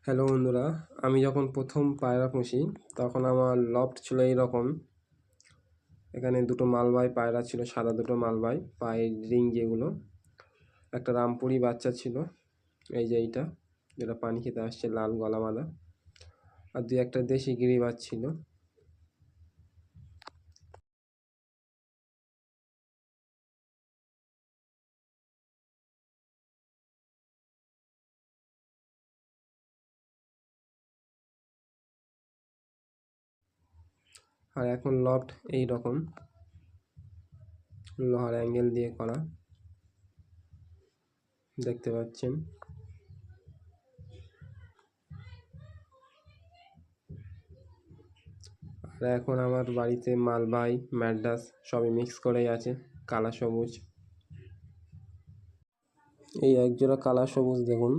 Hello বন্ধুরা, আমি যখন প্রথম পায়রা পুষি তখন আমার লফট ছিল এইরকম। এখানে দুটো মালবাই পায়রা ছিল, সাদা দুটো মালবাই পায়ের রিং যেগুলো। একটা রামপুরি বাচ্চা ছিল, এই যে এইটা যেটা পানি খেতে আসছে, লাল গলা বাঁধা। আর দুই একটা দেশি গিরিবাজ ছিল। আর এখন লফট এই রকম, লোহার অ্যাঙ্গেল দিয়ে করা, দেখতে পাচ্ছেন। আর এখন আমার বাড়িতে মালবাই ম্যাড্রাস সবই মিক্স করেই আছে, কালা সবুজ। এই একজোড়া কালা সবুজ দেখুন।